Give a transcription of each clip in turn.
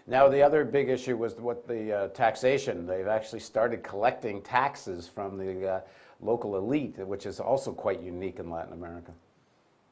Now, the other big issue was what the taxation. They've actually started collecting taxes from the local elite, which is also quite unique in Latin America.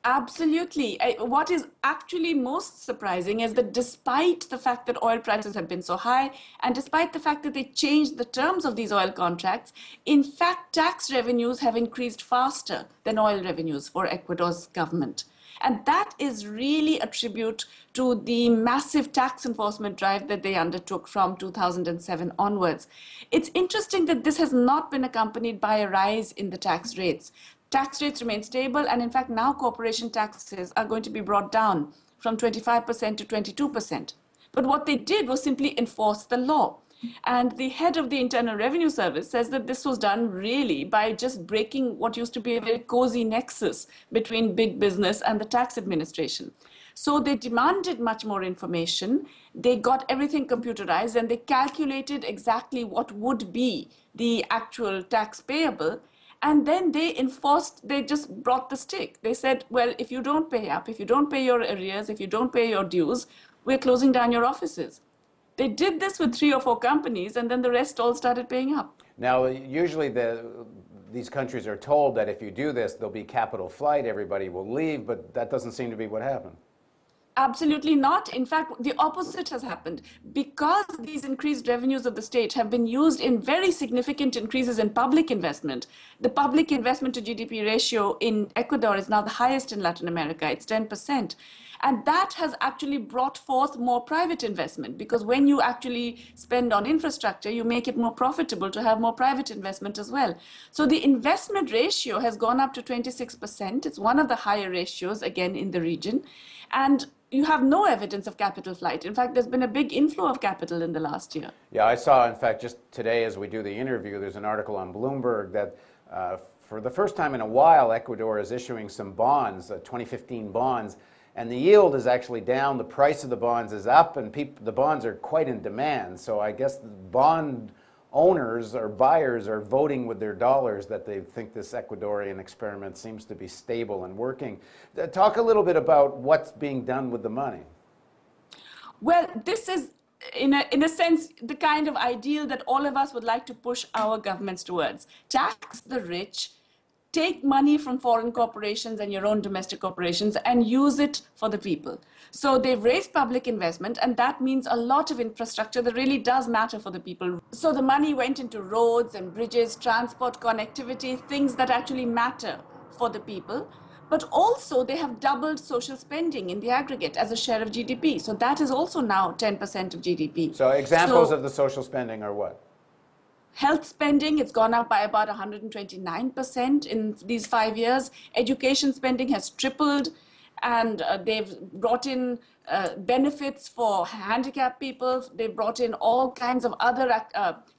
Absolutely. What is actually most surprising is that despite the fact that oil prices have been so high, and despite the fact that they changed the terms of these oil contracts, in fact, tax revenues have increased faster than oil revenues for Ecuador's government. And that is really a tribute to the massive tax enforcement drive that they undertook from 2007 onwards. It's interesting that this has not been accompanied by a rise in the tax rates. Tax rates remain stable, and in fact, now corporation taxes are going to be brought down from 25% to 22%. But what they did was simply enforce the law. And the head of the Internal Revenue Service says that this was done really by just breaking what used to be a very cozy nexus between big business and the tax administration. So they demanded much more information. They got everything computerized and they calculated exactly what would be the actual tax payable. And then they just brought the stick. They said, well, if you don't pay up, if you don't pay your arrears, if you don't pay your dues, we're closing down your offices. They did this with 3 or 4 companies, and then the rest all started paying up. Now, usually these countries are told that if you do this, there'll be capital flight, everybody will leave, but that doesn't seem to be what happened. Absolutely not. In fact, the opposite has happened. Because these increased revenues of the state have been used in very significant increases in public investment. The public investment to GDP ratio in Ecuador is now the highest in Latin America. It's 10%. And that has actually brought forth more private investment, because when you actually spend on infrastructure, you make it more profitable to have more private investment as well. So the investment ratio has gone up to 26%. It's one of the higher ratios, again, in the region. And you have no evidence of capital flight. In fact, there's been a big inflow of capital in the last year. Yeah, I saw, in fact, just today as we do the interview, there's an article on Bloomberg that for the first time in a while, Ecuador is issuing some bonds, 2015 bonds, and the yield is actually down, the price of the bonds is up, and the bonds are quite in demand. So I guess the bond owners or buyers are voting with their dollars that they think this Ecuadorian experiment seems to be stable and working. Talk a little bit about what's being done with the money. Well, this is, in a sense, the kind of ideal that all of us would like to push our governments towards. Tax the rich, take money from foreign corporations and your own domestic corporations and use it for the people. So they've raised public investment, and that means a lot of infrastructure that really does matter for the people. So the money went into roads and bridges, transport, connectivity, things that actually matter for the people. But also they have doubled social spending in the aggregate as a share of GDP. So that is also now 10% of GDP. So examples of the social spending are what? Health spending, it's gone up by about 129% in these 5 years. Education spending has tripled, and they've brought in benefits for handicapped people. They've brought in all kinds of other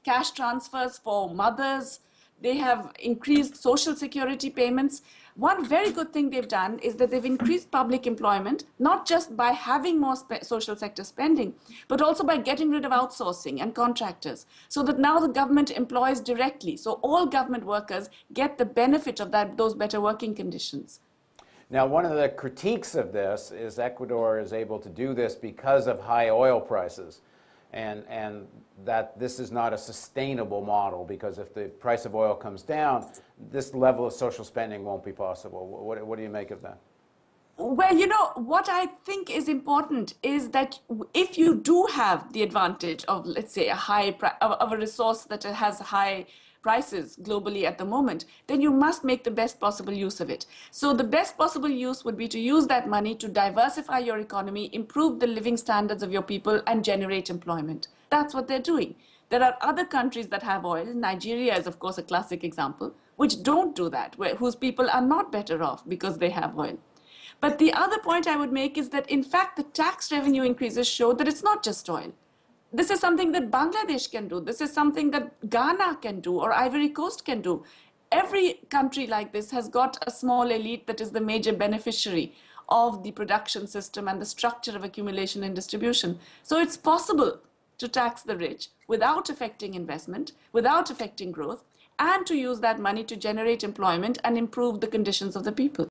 cash transfers for mothers. They have increased social security payments. One very good thing they've done is that they've increased public employment, not just by having more social sector spending, but also by getting rid of outsourcing and contractors, so that now the government employs directly. So all government workers get the benefit of those better working conditions. Now, one of the critiques of this is Ecuador is able to do this because of high oil prices. And that this is not a sustainable model, because if the price of oil comes down, this level of social spending won't be possible. What do you make of that? Well, you know, what I think is important is that if you do have the advantage of, let's say, of a resource that has high prices globally at the moment, then you must make the best possible use of it. So the best possible use would be to use that money to diversify your economy, improve the living standards of your people, and generate employment. That's what they're doing. There are other countries that have oil. Nigeria is, of course, a classic example, which don't do that, whose people are not better off because they have oil. But the other point I would make is that, in fact, the tax revenue increases show that it's not just oil. This is something that Bangladesh can do. This is something that Ghana can do, or Ivory Coast can do. Every country like this has got a small elite that is the major beneficiary of the production system and the structure of accumulation and distribution. So it's possible to tax the rich without affecting investment, without affecting growth, and to use that money to generate employment and improve the conditions of the people.